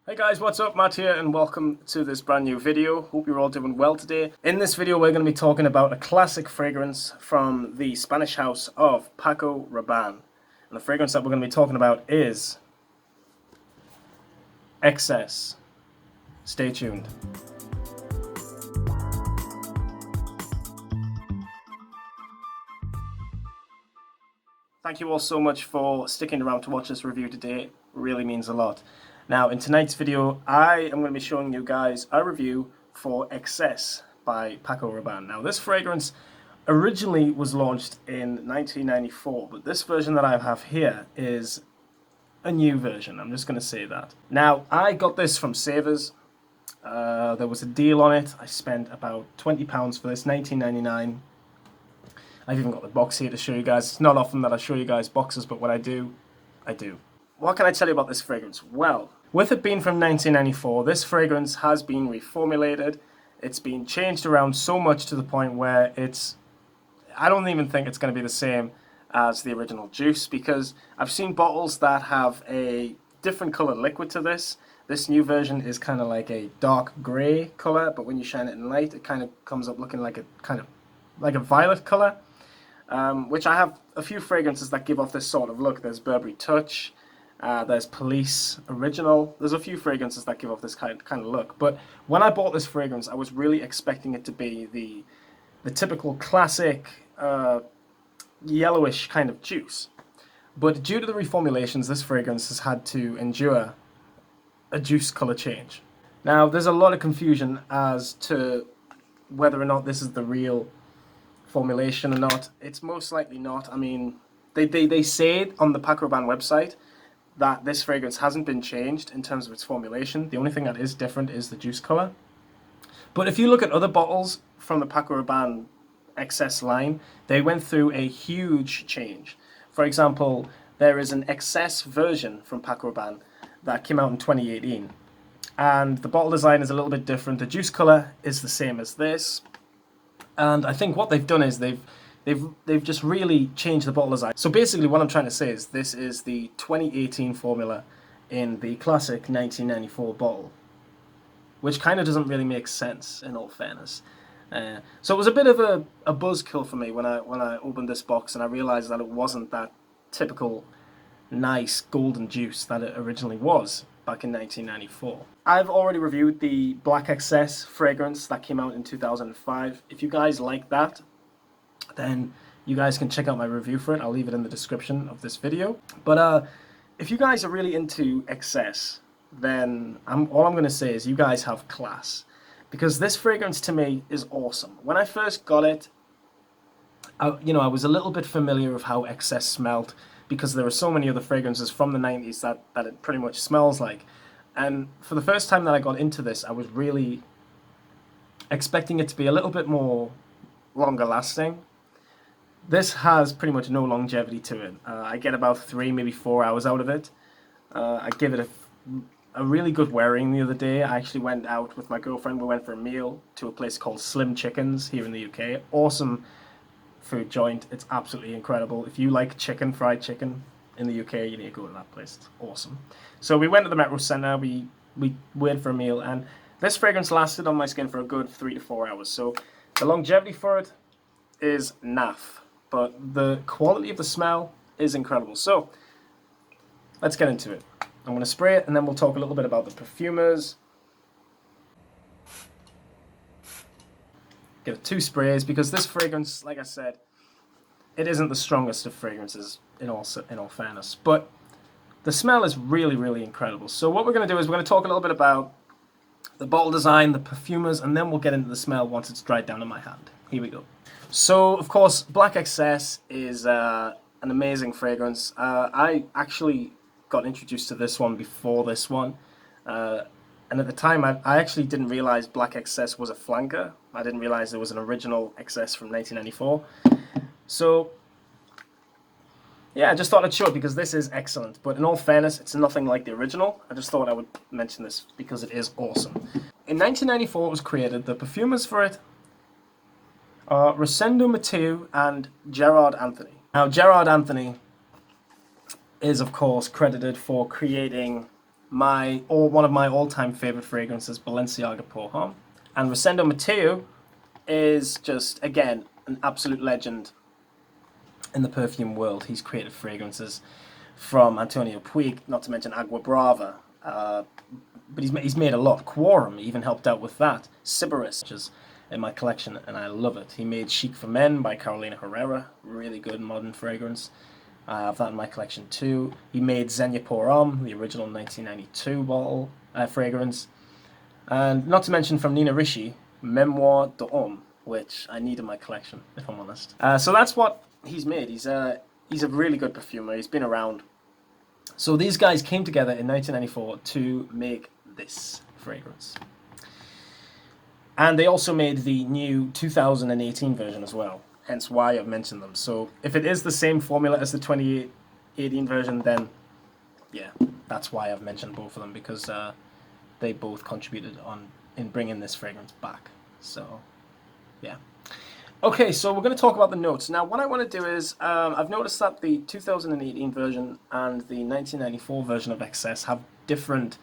Hey guys, what's up? Matt here and welcome to this brand new video. Hope you're all doing well today. In this video we're going to be talking about a classic fragrance from the Spanish house of Paco Rabanne. And the fragrance that we're going to be talking about is Excess. Stay tuned. Thank you all so much for sticking around to watch this review today. It really means a lot. Now, in tonight's video, I am going to be showing you guys a review for Excess by Paco Rabanne. Now, this fragrance originally was launched in 1994, but this version that I have here is a new version. I'm just going to say that. Now, I got this from Savers. There was a deal on it. I spent about £20 for this, $19.99. I've even got the box here to show you guys. It's not often that I show you guys boxes, but when I do, I do. What can I tell you about this fragrance? Well, with it being from 1994, this fragrance has been reformulated. It's been changed around so much to the point where I don't even think it's going to be the same as the original juice, because I've seen bottles that have a different colored liquid to this. This new version is kind of like a dark grey color, but when you shine it in light, it kind of comes up looking like a violet color, which I have a few fragrances that give off this sort of look. There's Burberry Touch. There's Police Original. There's a few fragrances that give off this kind of look. But when I bought this fragrance, I was really expecting it to be the typical classic yellowish kind of juice. But due to the reformulations, this fragrance has had to endure a juice color change. Now, there's a lot of confusion as to whether or not this is the real formulation or not. It's most likely not. I mean, they say on the Paco Rabanne website that this fragrance hasn't been changed in terms of its formulation. The only thing that is different is the juice color. But if you look at other bottles from the Paco Rabanne Excess line, they went through a huge change. For example, there is an Excess version from Paco Rabanne that came out in 2018. And the bottle design is a little bit different. The juice color is the same as this. And I think what they've done is they've just really changed the bottle design. So basically what I'm trying to say is this is the 2018 formula in the classic 1994 bottle, which kind of doesn't really make sense in all fairness. So it was a bit of a buzzkill for me when I opened this box and I realized that it wasn't that typical nice golden juice that it originally was back in 1994. I've already reviewed the Black Excess fragrance that came out in 2005. If you guys like that, then you guys can check out my review for it. I'll leave it in the description of this video. But if you guys are really into Excess, then all I'm going to say is you guys have class. Because this fragrance to me is awesome. When I first got it, I was a little bit familiar with how Excess smelled, because there are so many other fragrances from the 90s that it pretty much smells like. And for the first time that I got into this, I was really expecting it to be a little bit more longer lasting. This has pretty much no longevity to it. I get about 3, maybe 4 hours out of it. I give it a really good wearing the other day. I actually went out with my girlfriend. We went for a meal to a place called Slim Chickens here in the UK. Awesome food joint. It's absolutely incredible. If you like chicken, fried chicken in the UK, you need to go to that place. It's awesome. So we went to the Metro Centre. We went for a meal, and this fragrance lasted on my skin for a good 3 to 4 hours. So the longevity for it is naff, but the quality of the smell is incredible. So let's get into it. I'm going to spray it, and then we'll talk a little bit about the perfumers. Give it 2 sprays, because this fragrance, like I said, it isn't the strongest of fragrances in all fairness, but the smell is really, really incredible. So what we're going to do is we're going to talk a little bit about the bottle design, the perfumers, and then we'll get into the smell once it's dried down in my hand. Here we go. So, of course, Black Excess is an amazing fragrance. I actually got introduced to this one before this one. And at the time, I actually didn't realize Black Excess was a flanker. I didn't realize there was an original Excess from 1994. So, yeah, I just thought I'd show it because this is excellent. But in all fairness, it's nothing like the original. I just thought I would mention this because it is awesome. In 1994, it was created. The perfumers for it are Rosendo Matteo and Gerard Anthony. Now, Gerard Anthony is, of course, credited for creating one of my all-time favorite fragrances, Balenciaga Pour Homme. And Rosendo Matteo is just, again, an absolute legend in the perfume world. He's created fragrances from Antonio Puig, not to mention Agua Brava. But he's made a lot. Quorum even helped out with that. Sybaris, which is in my collection, and I love it. He made Chic for Men by Carolina Herrera, really good modern fragrance. I have that in my collection too. He made Xenia Pour Homme, the original 1992 bottle fragrance. And not to mention from Nina Ricci, Memoir d'Homme, which I need in my collection, if I'm honest. So that's what he's made. He's a really good perfumer. He's been around. So these guys came together in 1994 to make this fragrance. And they also made the new 2018 version as well, hence why I've mentioned them. So if it is the same formula as the 2018 version, then yeah, that's why I've mentioned both of them, because they both contributed in bringing this fragrance back. So yeah. Okay, so we're going to talk about the notes. Now, what I want to do is, I've noticed that the 2018 version and the 1994 version of Excess have different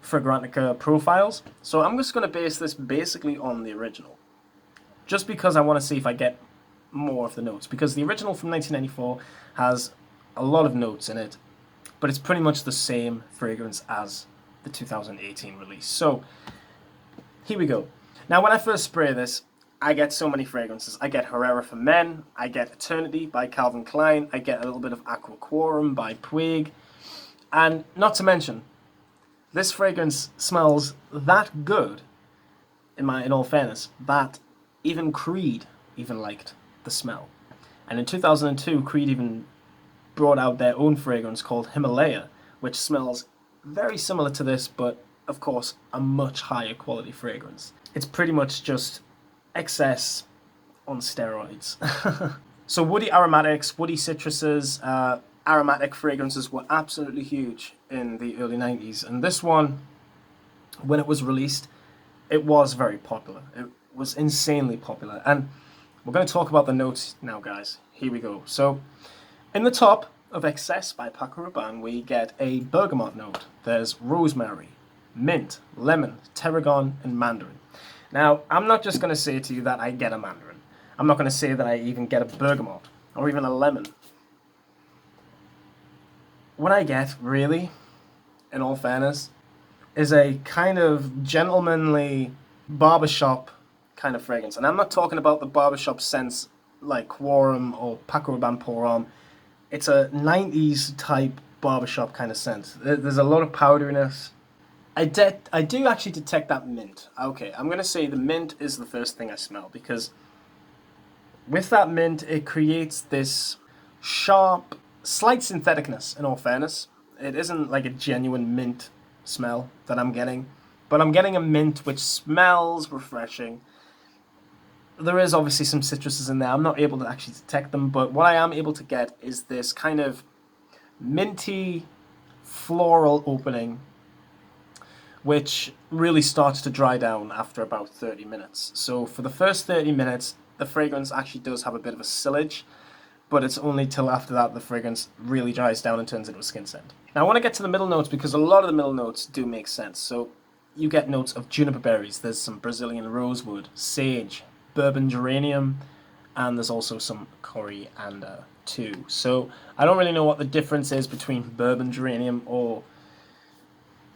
Fragrantica profiles. So I'm just going to base this basically on the original, just because I want to see if I get more of the notes. Because the original from 1994 has a lot of notes in it, but it's pretty much the same fragrance as the 2018 release. So here we go. Now, when I first spray this, I get so many fragrances. I get Herrera for Men, I get Eternity by Calvin Klein, I get a little bit of Aqua Quorum by Puig, and not to mention, this fragrance smells that good, in all fairness, that even Creed even liked the smell. And in 2002, Creed even brought out their own fragrance called Himalaya, which smells very similar to this, but of course a much higher quality fragrance. It's pretty much just Excess on steroids. So woody aromatics, woody citruses, aromatic fragrances were absolutely huge in the early 90s. And this one, when it was released, it was very popular. It was insanely popular. And we're going to talk about the notes now, guys. Here we go. So in the top of Excess by Paco Rabanne, we get a bergamot note. There's rosemary, mint, lemon, tarragon, and mandarin. Now, I'm not just going to say to you that I get a mandarin. I'm not going to say that I even get a bergamot or even a lemon. What I get, really, in all fairness, is a kind of gentlemanly barbershop kind of fragrance. And I'm not talking about the barbershop sense like Quorum or Paco Rabanne Pour Homme. It's a 90s type barbershop kind of scent. There's a lot of powderiness. I do actually detect that mint. Okay, I'm going to say the mint is the first thing I smell, because with that mint, it creates this sharp, slight syntheticness, in all fairness. It isn't like a genuine mint smell that I'm getting, but I'm getting a mint which smells refreshing. There is obviously some citruses in there. I'm not able to actually detect them, but what I am able to get is this kind of minty, floral opening, which really starts to dry down after about 30 minutes. So for the first 30 minutes, the fragrance actually does have a bit of a sillage, but it's only till after that the fragrance really dries down and turns into a skin scent. Now I want to get to the middle notes, because a lot of the middle notes do make sense. So you get notes of juniper berries, there's some Brazilian rosewood, sage, bourbon geranium, and there's also some coriander too. So I don't really know what the difference is between bourbon geranium or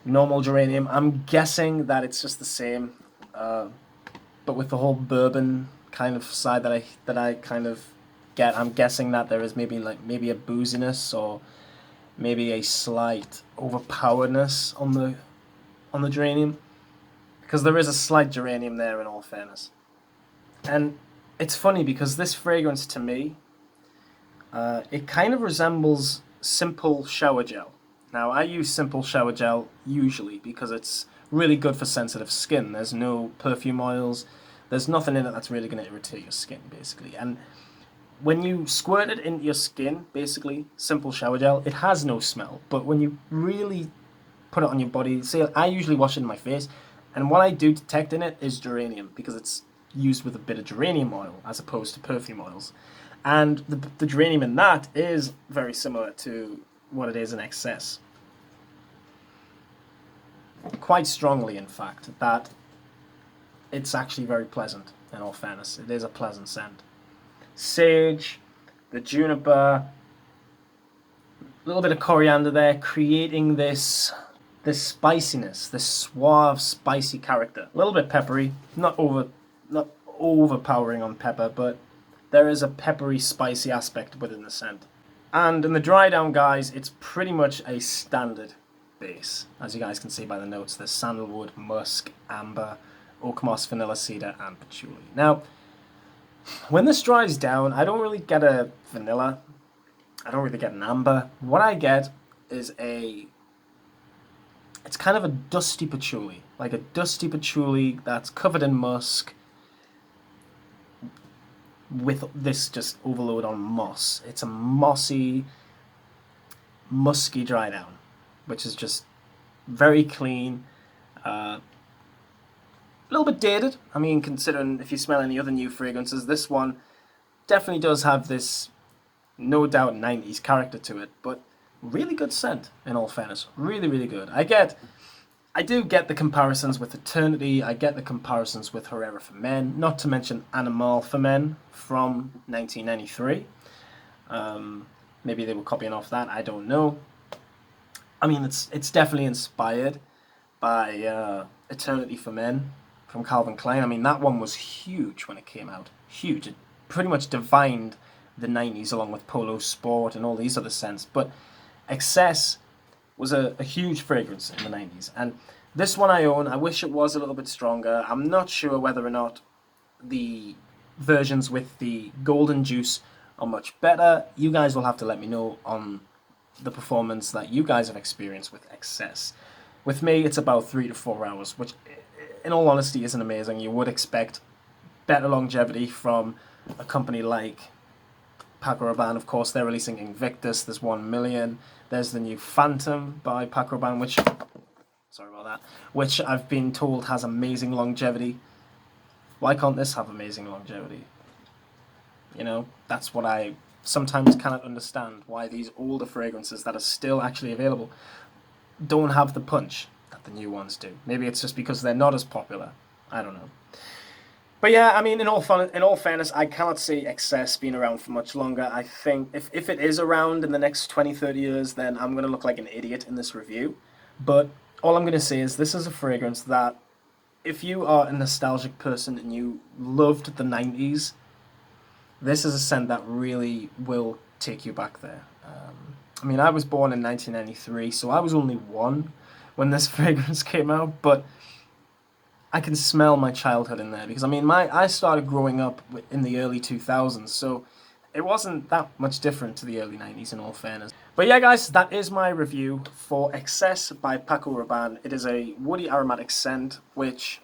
normal geranium. I'm guessing that it's just the same, but with the whole bourbon kind of side that I kind of get, I'm guessing that there is maybe a booziness or maybe a slight overpoweredness on the geranium, because there is a slight geranium there in all fairness. And it's funny because this fragrance to me, it kind of resembles Simple Shower Gel. Now, I use Simple Shower Gel usually because it's really good for sensitive skin. There's no perfume oils. There's nothing in it that's really going to irritate your skin, basically. And when you squirt it into your skin, basically, Simple Shower Gel, it has no smell. But when you really put it on your body, say I usually wash it in my face, and what I do detect in it is geranium, because it's used with a bit of geranium oil as opposed to perfume oils. And the geranium in that is very similar to what it is in Excess. quite strongly, in fact, that it's actually very pleasant, in all fairness. It is a pleasant scent. Sage, the juniper, a little bit of coriander there, creating this spiciness, this suave, spicy character. A little bit peppery, not overpowering on pepper, but there is a peppery, spicy aspect within the scent. And in the dry down, guys, it's pretty much a standard base. As you guys can see by the notes, there's sandalwood, musk, amber, oak moss, vanilla cedar, and patchouli. Now, when this dries down, I don't really get a vanilla. I don't really get an amber. What I get is it's kind of a dusty patchouli. Like a dusty patchouli that's covered in musk with this just overload on moss. It's a mossy, musky dry down, which is just very clean. A little bit dated. I mean, considering if you smell any other new fragrances, this one definitely does have this, no doubt, 90s character to it, but really good scent, in all fairness. Really, really good. I do get the comparisons with Eternity, I get the comparisons with Herrera for Men, not to mention Animal for Men from 1993. Maybe they were copying off that, I don't know. I mean, it's definitely inspired by Eternity for Men from Calvin Klein. I mean, that one was huge when it came out. Huge. It pretty much defined the 90s along with Polo Sport and all these other scents. But Excess was a huge fragrance in the 90s. And this one I own. I wish it was a little bit stronger. I'm not sure whether or not the versions with the golden juice are much better. You guys will have to let me know on the performance that you guys have experienced with Excess. With me, it's about 3 to 4 hours, which in all honesty isn't amazing. You would expect better longevity from a company like Paco Rabanne. Of course, they're releasing Invictus. There's 1 million. There's the new Phantom by Paco Rabanne, which, sorry about that, which I've been told has amazing longevity. Why can't this have amazing longevity? You know, that's what I sometimes cannot understand, why these older fragrances that are still actually available don't have the punch that the new ones do. Maybe it's just because they're not as popular. I don't know. But yeah, I mean, in all fairness, I cannot see Excess being around for much longer. I think if it is around in the next 20, 30 years, then I'm going to look like an idiot in this review. But all I'm going to say is this is a fragrance that, if you are a nostalgic person and you loved the 90s, this is a scent that really will take you back there. I mean, I was born in 1993, so I was only 1 when this fragrance came out, but I can smell my childhood in there, because I mean, I started growing up in the early 2000s, so it wasn't that much different to the early 90s in all fairness. But yeah, guys, that is my review for Excess by Paco Rabanne. It is a woody aromatic scent, which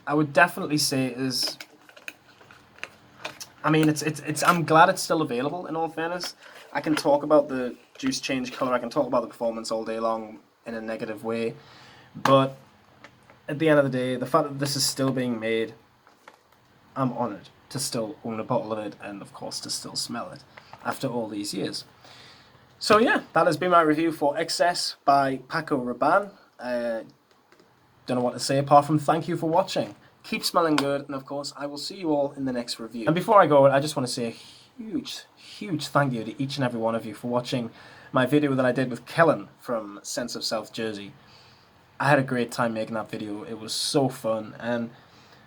I would definitely say is, I mean, I'm glad it's still available in all fairness. I can talk about the juice change color, I can talk about the performance all day long in a negative way, but at the end of the day, the fact that this is still being made, I'm honoured to still own a bottle of it, and of course to still smell it after all these years. So yeah, that has been my review for Excess by Paco Rabanne. Don't know what to say apart from thank you for watching. Keep smelling good, and of course I will see you all in the next review. And before I go, I just want to say a huge thank you to each and every one of you for watching my video that I did with Kellen from Sense of South Jersey. I had a great time making that video. It was so fun, and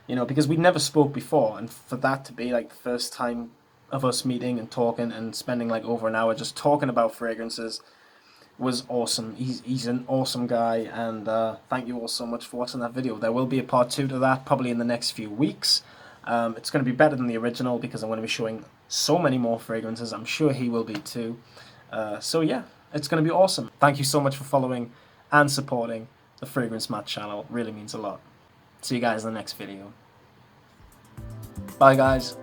you know, because we'd never spoke before, and for that to be like the first time of us meeting and talking and spending like over an hour just talking about fragrances was awesome. He's an awesome guy, and thank you all so much for watching that video. There will be a part 2 to that probably in the next few weeks. It's going to be better than the original because I'm going to be showing so many more fragrances. I'm sure he will be too. So yeah, it's going to be awesome. Thank you so much for following and supporting the FragranceMatt channel. It really means a lot. See you guys in the next video. Bye guys.